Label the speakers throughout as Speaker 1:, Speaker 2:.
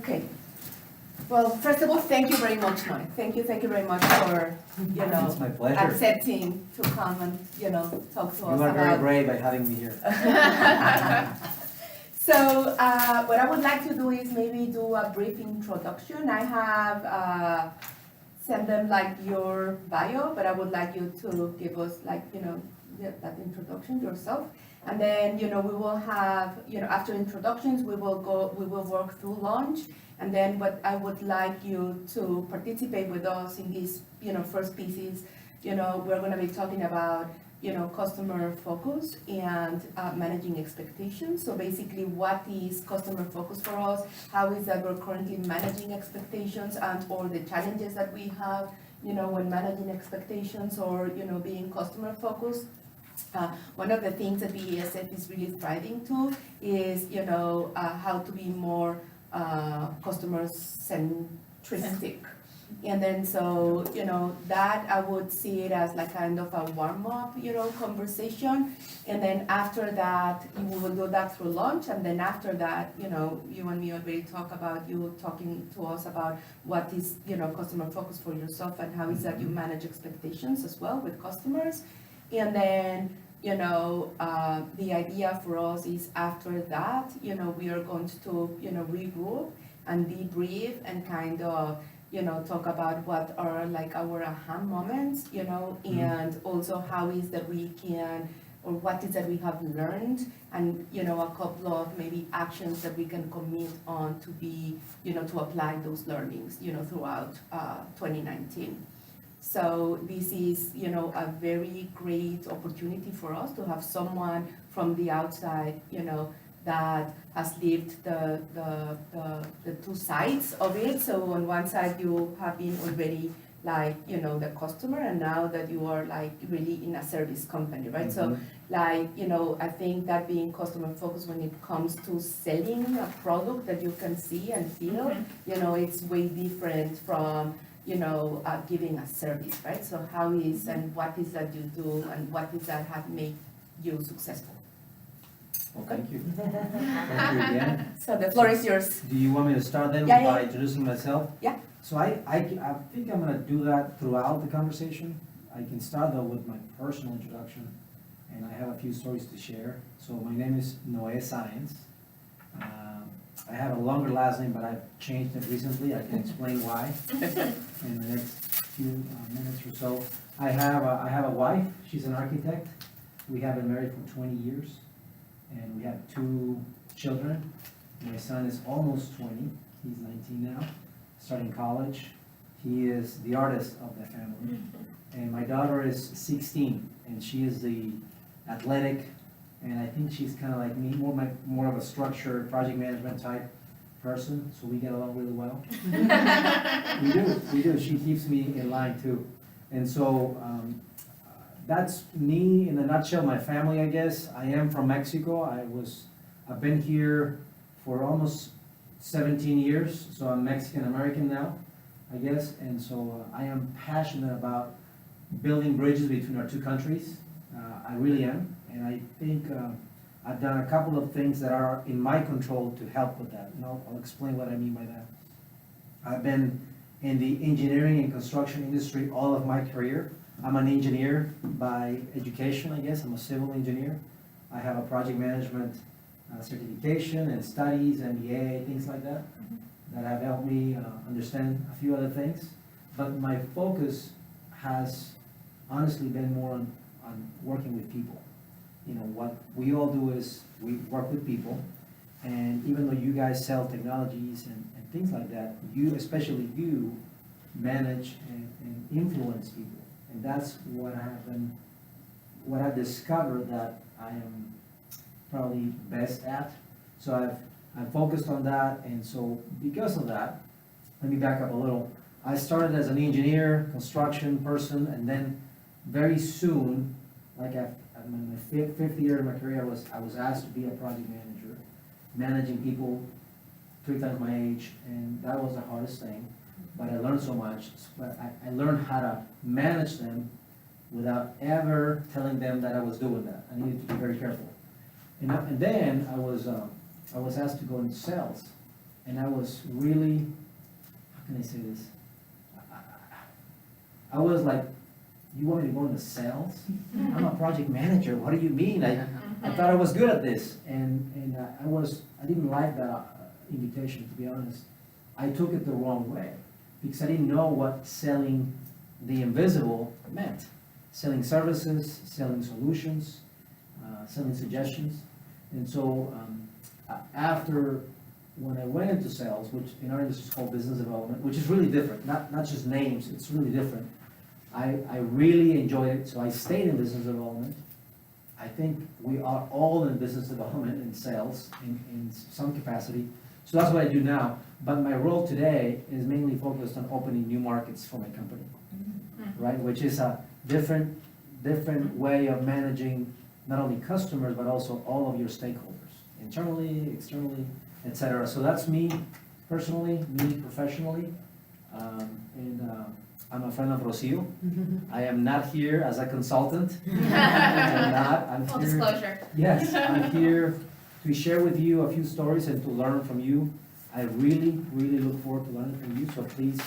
Speaker 1: Okay. Well, first of all, thank you very much, Noy. Thank you very much for,
Speaker 2: It's my pleasure.
Speaker 1: accepting to come and, talk to us
Speaker 2: You are very
Speaker 1: about.
Speaker 2: brave by having me here.
Speaker 1: So, what I would like to do is maybe do a brief introduction. I have, send them like your bio, but I would like you to give us like, that introduction yourself. And then, we will have, after introductions, we will work through lunch. And then what I would like you to participate with us in this, first piece is, we're gonna be talking about, customer focus and managing expectations. So basically, what is customer focus for us? How is that we're currently managing expectations and or the challenges that we have, when managing expectations or, being customer focused? One of the things that BASF is really striving to is, how to be more customer centristic. And then so, that I would see it as like kind of a warm-up, conversation. And then after that, we will do that through lunch. And then after that, you and me already talk about you talking to us about what is, customer focus for yourself and how is that you manage expectations as well with customers. And then, the idea for us is after that, we are going to, regroup and debrief and kind of, talk about what are like our aha moments, and also how is that we can, or what is that we have learned, and, a couple of maybe actions that we can commit on to be, to apply those learnings, throughout 2019. So this is, a very great opportunity for us to have someone from the outside, that has lived the two sides of it. So on one side, you have been already like, the customer, and now that you are like really in a service company, right?
Speaker 2: Mm-hmm.
Speaker 1: So like, I think that being customer focused when it comes to selling a product that you can see and feel, it's way different from, giving a service, right? So how is and what is that you do and what is that have made you successful?
Speaker 2: Well, thank you. Thank you again.
Speaker 1: So the floor is yours.
Speaker 2: Do you want me to start then
Speaker 1: Yeah,
Speaker 2: by
Speaker 1: yeah.
Speaker 2: introducing myself?
Speaker 1: Yeah.
Speaker 2: So I think I'm gonna do that throughout the conversation. I can start though with my personal introduction, and I have a few stories to share. So my name is Noé Science. I have a longer last name, but I've changed it recently. I can explain why in the next few minutes or so. I have a wife. She's an architect. We have been married for 20 years, and we have 2 children. My son is almost 20. He's 19 now, starting college. He is the artist of the family. And my daughter is 16, and she is the athletic, and I think she's kind of like me, more of a structured project management type person, so we get along really well. We do. She keeps me in line too. And so that's me in a nutshell, my family, I guess. I am from Mexico. I've been here for almost 17 years, so I'm Mexican American now, I guess. And so I am passionate about building bridges between our 2 countries. I really am. And I think I've done a couple of things that are in my control to help with that. And I'll explain what I mean by that. I've been in the engineering and construction industry all of my career. I'm an engineer by education, I guess. I'm a civil engineer. I have a project management certification and studies, MBA, things like that, that have helped me understand a few other things. But my focus has honestly been more on working with people. What we all do is we work with people, and even though you guys sell technologies and things like that, especially you, manage and influence people. And that's what I've discovered that I am probably best at. So I've focused on that, and so because of that, let me back up a little. I started as an engineer, construction person, and then very soon, like in my fifth year of my career, I was asked to be a project manager, managing people 3 times my age, and that was the hardest thing. But I learned so much. But I learned how to manage them without ever telling them that I was doing that. I needed to be very careful. And then I was asked to go into sales, and I was really, how can I say this? I was like, you want me to go into sales? I'm a project manager, what do you mean? I thought I was good at this, and I didn't like the invitation, to be honest. I took it the wrong way, because I didn't know what selling the invisible meant. Selling services, selling solutions, selling suggestions. And so, after, when I went into sales, which in our industry is called business development, which is really different, not just names, it's really different. I really enjoyed it, so I stayed in business development. I think we are all in business development and sales in some capacity. So that's what I do now. But my role today is mainly focused on opening new markets for my company, right? Which is a different way of managing not only customers, but also all of your stakeholders, internally, externally, etc. So that's me personally, me professionally. I'm a friend of Rocio. I am not here as a consultant. I'm
Speaker 3: Full
Speaker 2: here,
Speaker 3: disclosure.
Speaker 2: yes, I'm here to share with you a few stories and to learn from you. I really, really look forward to learning from you. So please,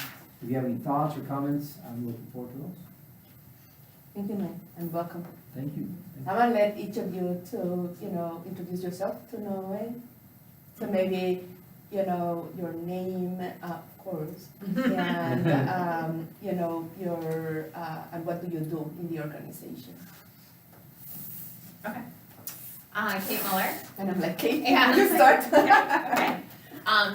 Speaker 2: if you have any thoughts or comments, I'm looking forward to those.
Speaker 1: Thank you, Noe, and welcome.
Speaker 2: Thank you.
Speaker 1: I'm gonna let each of you to, introduce yourself to Noe. So maybe, your name, of course, and, your, and what do you do in the organization?
Speaker 3: Okay. Kate Muller.
Speaker 1: And I'm like, Kate,
Speaker 3: Yeah.
Speaker 1: you start.
Speaker 3: Okay.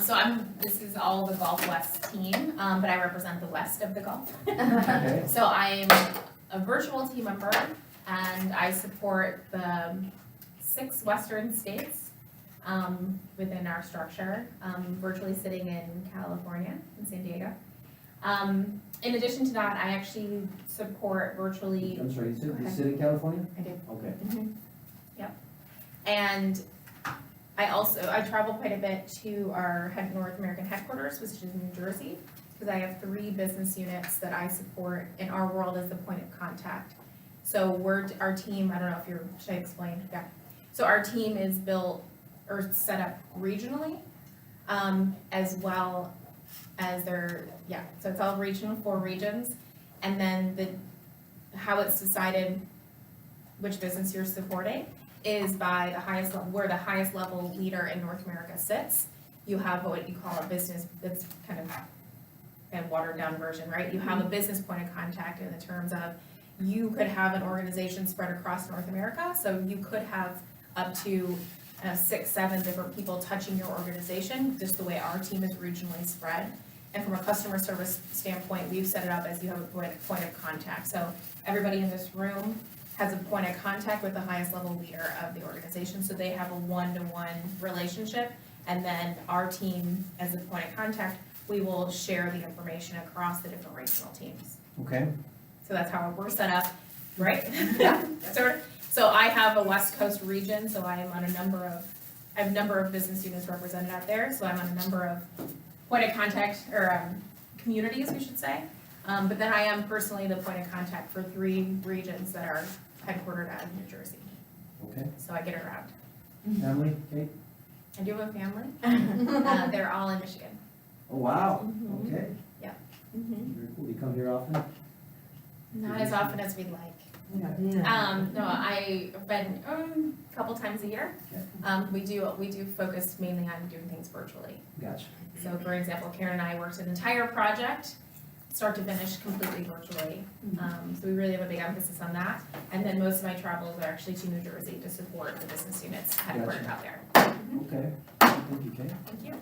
Speaker 3: So this is all the Gulf West team, but I represent the west of the Gulf.
Speaker 2: Okay.
Speaker 3: So I'm a virtual team member, and I support the 6 western states within our structure, virtually sitting in California, in San Diego. In addition to that, I actually support virtually.
Speaker 2: I'm sorry, you
Speaker 3: Okay.
Speaker 2: sit in California?
Speaker 3: I do.
Speaker 2: Okay.
Speaker 3: Yep. And I travel quite a bit to our North American headquarters, which is in New Jersey, because I have 3 business units that I support in our world as the point of contact. So our team, I don't know if should I explain? Yeah. So our team is built or set up regionally, as well as so it's all regional, 4 regions. And then how it's decided which business you're supporting is by the highest level, where the highest level leader in North America sits. You have what you call a business, that's kind of a watered down version, right? You have a business point of contact in the terms of, you could have an organization spread across North America, so you could have up to 6, 7 different people touching your organization, just the way our team is regionally spread. And from a customer service standpoint, we've set it up as you have a point of contact. So everybody in this room has a point of contact with the highest level leader of the organization, so they have a one-to-one relationship. And then our team, as a point of contact, we will share the information across the different regional teams.
Speaker 2: Okay.
Speaker 3: So that's how we're set up, right? Yeah. So I have a West Coast region, so I am on I have a number of business units represented out there, so I'm on a number of point of contact, or communities, we should say. But then I am personally the point of contact for 3 regions that are headquartered out of New Jersey.
Speaker 2: Okay.
Speaker 3: So I get around.
Speaker 2: Family, Kate?
Speaker 3: I do have a family. They're all in Michigan.
Speaker 2: Oh, wow.
Speaker 3: Mhm.
Speaker 2: Okay. Very cool. You come here often?
Speaker 3: Not as often as we'd like. No, I've been a couple times a year. We do focus mainly on doing things virtually.
Speaker 2: Gotcha.
Speaker 3: So for example, Karen and I worked an entire project, start to finish, completely virtually. So we really have a big emphasis on that. And then most of my travels are actually to New Jersey to support the business units headquartered
Speaker 2: Gotcha.
Speaker 3: out there.
Speaker 2: Okay. Thank you, Kate.
Speaker 3: Thank you.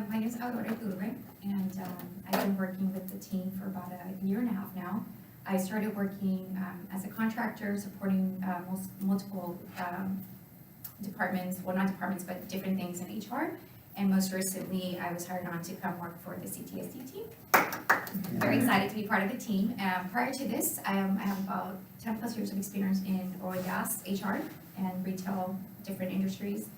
Speaker 4: My name is Aurora Gurre, and I've been working with the team for about a year and a half now. I started working as a contractor, supporting multiple departments, well, not departments, but different things in HR. And most recently, I was hired on to come work for the CTST team. Very excited to be part of the team. Prior to this, I have about 10 plus years of experience in oil and gas, HR, and retail, different industries.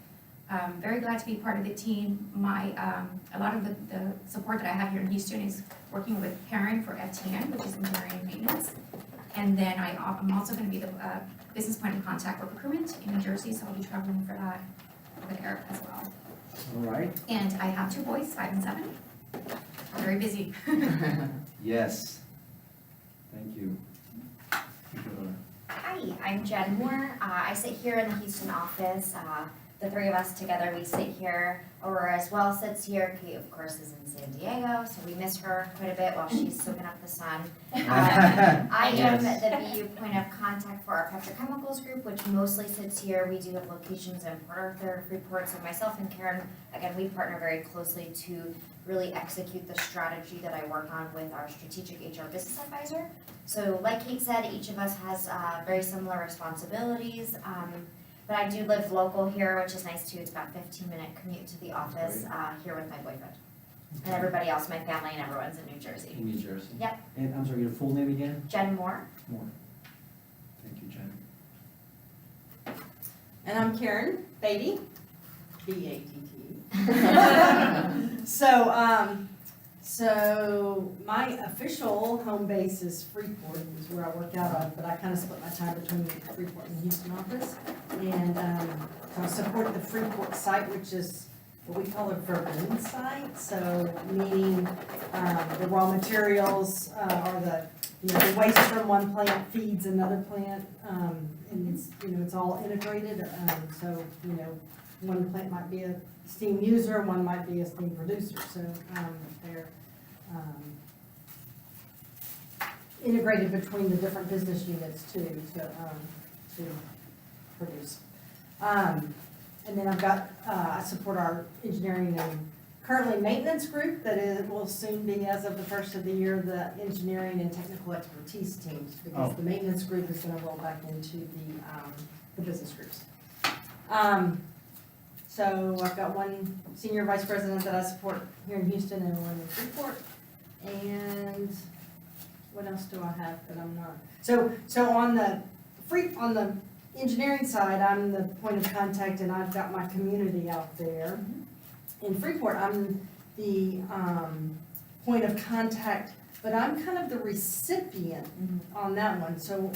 Speaker 4: Very glad to be part of the team. A lot of the support that I have here in Houston is working with Karen for FTN, which is engineering and maintenance. And then I'm also going to be the business point of contact for procurement in New Jersey, so I'll be traveling for that over there as well.
Speaker 2: All right.
Speaker 4: And I have 2 boys, 5 and 7. I'm very busy.
Speaker 2: Yes. Thank you. Thank you, Laura.
Speaker 5: Hi, I'm Jen Moore. I sit here in the Houston office. The 3 of us together, we sit here. Aurora as well sits here. Kate, of course, is in San Diego, so we miss her quite a bit while she's soaking up the sun. I am
Speaker 2: Yes.
Speaker 5: the BU point of contact for our petrochemicals group, which mostly sits here. We do have locations in Port Arthur, Freeport, so myself and Karen, again, we partner very closely to really execute the strategy that I work on with our strategic HR business advisor. So like Kate said, each of us has very similar responsibilities, but I do live local here, which is nice too. It's about a 15-minute commute to the office here with my boyfriend. And everybody else, my family and everyone's in New Jersey.
Speaker 2: In New Jersey.
Speaker 5: Yep.
Speaker 2: And I'm sorry, your full name again?
Speaker 5: Jen Moore.
Speaker 2: Moore. Thank you, Jen.
Speaker 6: And I'm Karen Beatty, B-A-T-T. So my official home base is Freeport, is where I work out of, but I kind of split my time between the Freeport and Houston office. And I support the Freeport site, which is what we call a verbund site, so meaning the raw materials are the waste from one plant feeds another plant, and it's, it's all integrated, so, one plant might be a steam user, one might be a steam producer, so, they're, integrated between the different business units too, to produce. And then I've got, I support our engineering and currently maintenance group that will soon be, as of the first of the year, the engineering and technical expertise teams, because the maintenance group is gonna roll back into the business groups. So I've got one senior vice president that I support here in Houston and one in Freeport. And what else do I have that I'm not? So on the engineering side, I'm the point of contact and I've got my community out there. In Freeport, I'm the point of contact, but I'm kind of the recipient on that one. So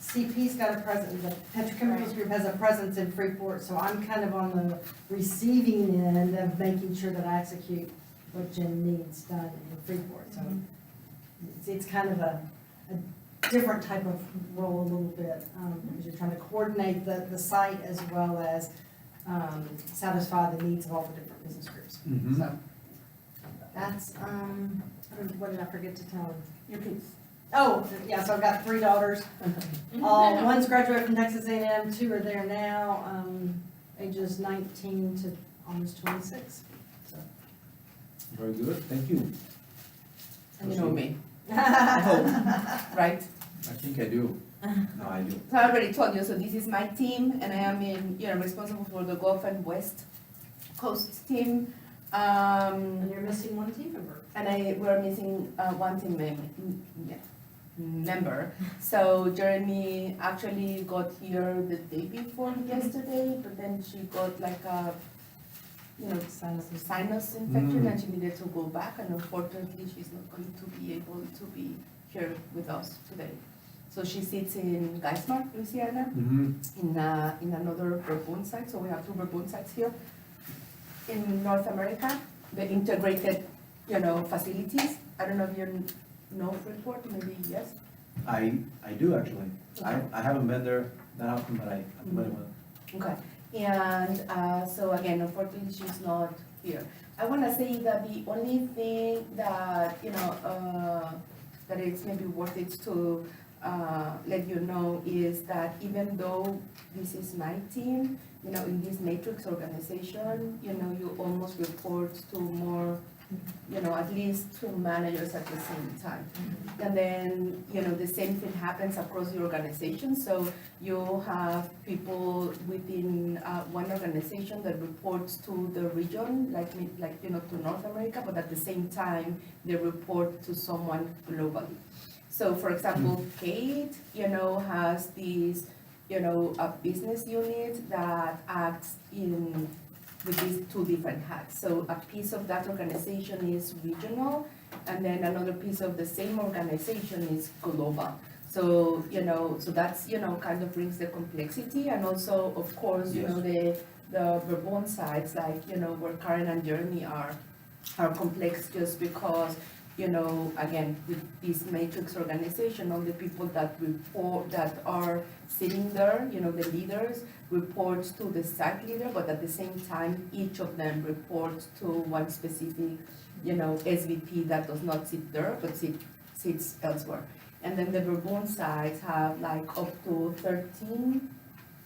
Speaker 6: CP's got a presence, the petrochemicals group has a presence in Freeport, so I'm kind of on the receiving end of making sure that I execute what Jen needs done in Freeport. So it's kind of a different type of role a little bit, because you're trying to coordinate the site as well as satisfy the needs of all the different business groups. So that's, what did I forget to tell him?
Speaker 1: Your kids.
Speaker 6: Oh, yeah, so I've got 3 daughters. One's graduated from Texas A&M, 2 are there now, ages 19 to almost 26. So.
Speaker 2: Very good, thank you.
Speaker 1: And you know me,
Speaker 2: I
Speaker 1: right?
Speaker 2: think I do. No, I do.
Speaker 1: So I already told you, so this is my team, and I am responsible for the Gulf and West Coast team.
Speaker 6: And you're missing one team member.
Speaker 1: And we're missing one team member. So Jeremy actually got here the day before yesterday, but then she got like a, sinus infection, and she needed to go back, and unfortunately, she's not going to be able to be here with us today. So she sits in Geismar, Louisiana, in another verbund site. So we have 2 verbund sites here in North America, the integrated, facilities. I don't know if you know Freeport, maybe yes?
Speaker 2: I do actually.
Speaker 1: Okay.
Speaker 2: I haven't been there that often, but I'm familiar with it.
Speaker 1: Okay, and so again, unfortunately, she's not here. I wanna say that the only thing that, that it's maybe worth it to let you know is that even though this is my team, in this matrix organization, you almost report to more, at least 2 managers at the same time. And then, the same thing happens across the organization. So you have people within one organization that reports to the region, like to North America, but at the same time, they report to someone globally. So for example, Kate, has this, a business unit that acts with these 2 different hats. So a piece of that organization is regional, and then another piece of the same organization is global. So, so that's, kind of brings the complexity, and also, of course,
Speaker 2: Yes.
Speaker 1: the Bourbon sites, like, you know, where Karen and Jeremy are complex just because, you know, again, with this matrix organization, all the people that report, that are sitting there, you know, the leaders, reports to the site leader, but at the same time, each of them reports to one specific, you know, SVP that does not sit there, but sits elsewhere. And then the Bourbon sites have like up to 13,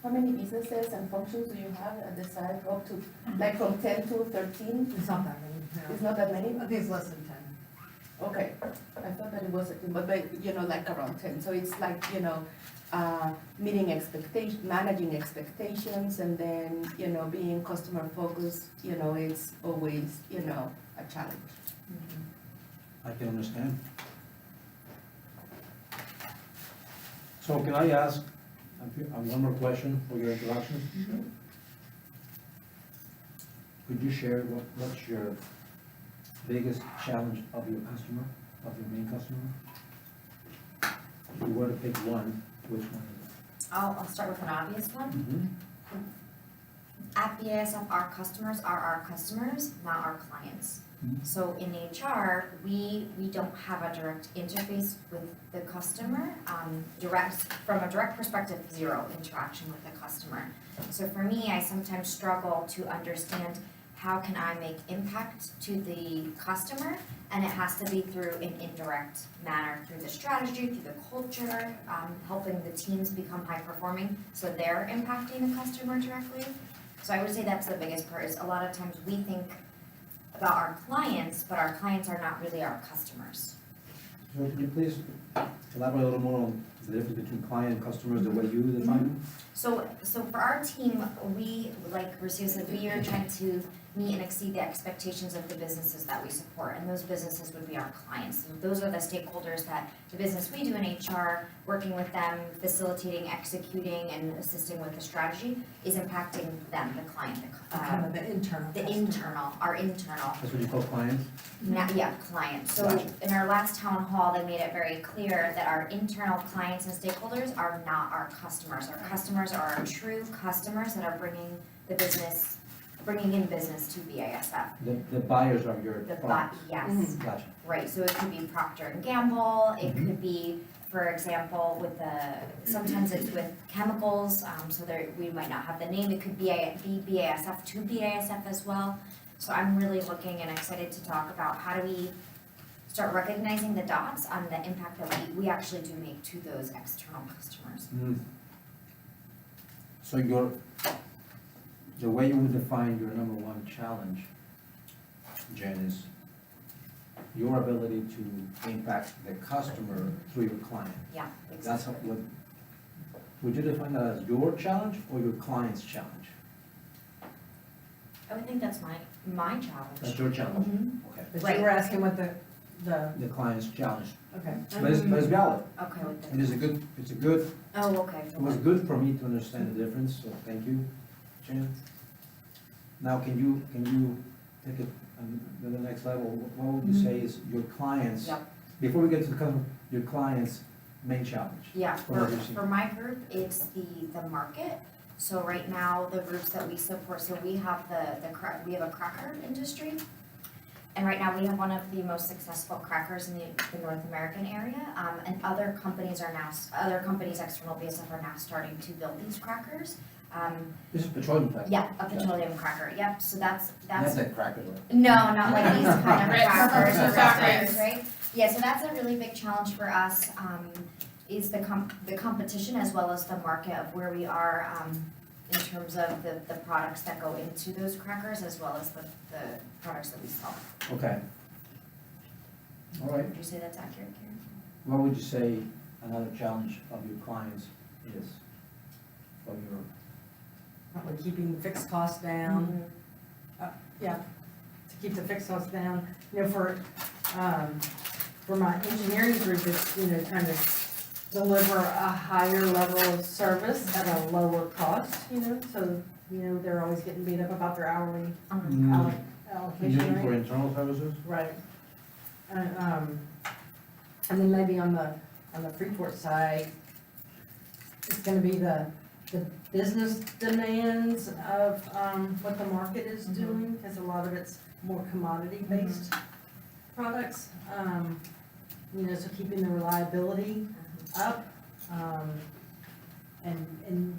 Speaker 1: how many businesses and functions do you have at the site? Up to, like from 10 to 13?
Speaker 6: It's not that many,
Speaker 1: It's
Speaker 6: no.
Speaker 1: not that many?
Speaker 6: I think it's less than 10.
Speaker 1: Okay, I thought that it was, but, you know, like around 10, so it's like, you know, meeting expectations, managing expectations, and then, you know, being customer focused, you know, it's always, you know, a challenge.
Speaker 2: I can understand. So can I ask, one more question for your introduction? Could you share what's your biggest challenge of your customer, of your main customer? If you were to pick one, which one is it?
Speaker 5: I'll start with an obvious one. At BASF, our customers are our customers, not our clients.
Speaker 2: Mhm.
Speaker 5: So in HR, we don't have a direct interface with the customer, from a direct perspective, zero interaction with the customer. So for me, I sometimes struggle to understand how can I make impact to the customer, and it has to be through an indirect manner, through the strategy, through the culture, helping the teams become high performing, so they're impacting the customer directly. So I would say that's the biggest part, is a lot of times we think about our clients, but our clients are not really our customers.
Speaker 2: So can you please elaborate a little more on the difference between client and customers, the way you define them?
Speaker 5: So for our team, we, like Rocio said, we are trying to meet and exceed the expectations of the businesses that we support, and those businesses would be our clients. So those are the stakeholders that the business we do in HR, working with them, facilitating, executing, and assisting with the strategy, is impacting them, the client,
Speaker 6: Kind of the internal customer.
Speaker 5: our internal.
Speaker 2: That's what you call clients?
Speaker 5: Clients. So
Speaker 2: Gotcha.
Speaker 5: in our last town hall, they made it very clear that our internal clients and stakeholders are not our customers. Our customers are our true customers that are bringing in business to BASF.
Speaker 2: The buyers are your clients?
Speaker 5: Yes,
Speaker 2: Gotcha.
Speaker 5: right, so it could be Procter and Gamble, it
Speaker 2: Mhm.
Speaker 5: could be, for example, sometimes it's with chemicals, so we might not have the name, it could be BASF to BASF as well. So I'm really looking and excited to talk about how do we start recognizing the dots on the impact that we actually do make to those external customers.
Speaker 2: So the way you would define your number one challenge, Jen, is your ability to impact the customer through your client.
Speaker 5: Yeah,
Speaker 2: That's
Speaker 5: exactly.
Speaker 2: would you define that as your challenge or your client's challenge?
Speaker 5: I would think that's my challenge.
Speaker 2: That's your challenge,
Speaker 5: Mhm.
Speaker 2: okay.
Speaker 6: But you were asking what the,
Speaker 2: The client's challenge,
Speaker 6: okay.
Speaker 2: but it's valid,
Speaker 5: Okay, with the,
Speaker 2: and it's a good,
Speaker 5: oh, okay.
Speaker 2: it was good for me to understand the difference, so thank you, Jen. Now, can you take it to the next level? What would you say is your client's,
Speaker 5: Yep.
Speaker 2: before we get to the customer, your client's main challenge?
Speaker 5: Yeah,
Speaker 2: From what you've seen.
Speaker 5: for my group, it's the market. So right now, the groups that we support, so we have we have a cracker industry. And right now, we have one of the most successful crackers in the North American area. And other companies external BASF are now starting to build these crackers.
Speaker 2: This is petroleum type?
Speaker 5: Yeah, a petroleum cracker, yep, so that's.
Speaker 2: That's that cracker, right?
Speaker 5: No, not like these kind of
Speaker 3: Red
Speaker 5: crackers or
Speaker 3: crackers.
Speaker 5: crackers, right? Yeah, so that's a really big challenge for us, is the competition as well as the market of where we are, in terms of the products that go into those crackers as well as the products that we sell.
Speaker 2: Okay. All right.
Speaker 5: Would you say that's accurate, Karen?
Speaker 2: What would you say another challenge of your clients is from your,
Speaker 6: Probably keeping fixed costs down. Yeah, to keep the fixed costs down. You know, for my engineering group, it's, you know, trying to deliver a higher level of service at a lower cost, you know, so, you know, they're always getting beat up about their hourly allocation
Speaker 2: using for
Speaker 6: rate.
Speaker 2: internal services?
Speaker 6: Right. And then maybe on the Freeport side, it's gonna be the the business demands of, what the market is doing, because a lot of it's more commodity-based products. So keeping the reliability up, and,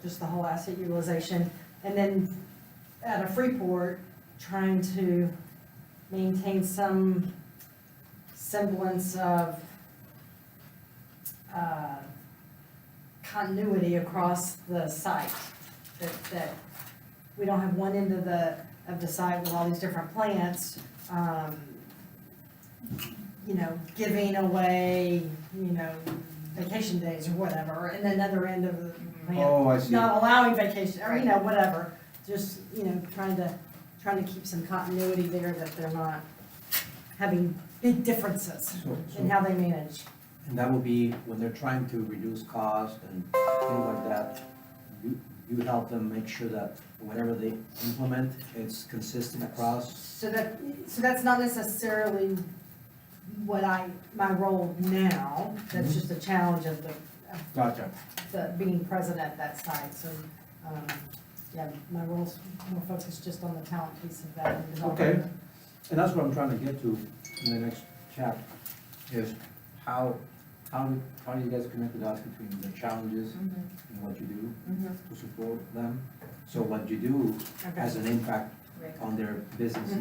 Speaker 6: just the whole asset utilization. And then at a Freeport, trying to maintain some semblance of, continuity across the site. That we don't have one end of the site with all these different plants, giving away, vacation days or whatever, and then another end of the plant
Speaker 2: Oh, I see.
Speaker 6: not allowing vacation, or, whatever. Just, trying to keep some continuity there, that they're not having big differences in how they manage.
Speaker 7: And that would be when they're trying to reduce cost and things like that, you help them make sure that whatever they implement, it's consistent across.
Speaker 6: So that's not necessarily my role now, that's just a challenge of
Speaker 7: Gotcha.
Speaker 6: the being present at that site, so, my role's more focused just on the talent piece of that. and developing
Speaker 7: Okay.
Speaker 6: it.
Speaker 7: And that's what I'm trying to get to in the next chapter, is how do you guys connect the dots between the challenges and what you do to support them? So what you do
Speaker 6: Okay.
Speaker 7: has an impact
Speaker 3: Right.
Speaker 7: on their business.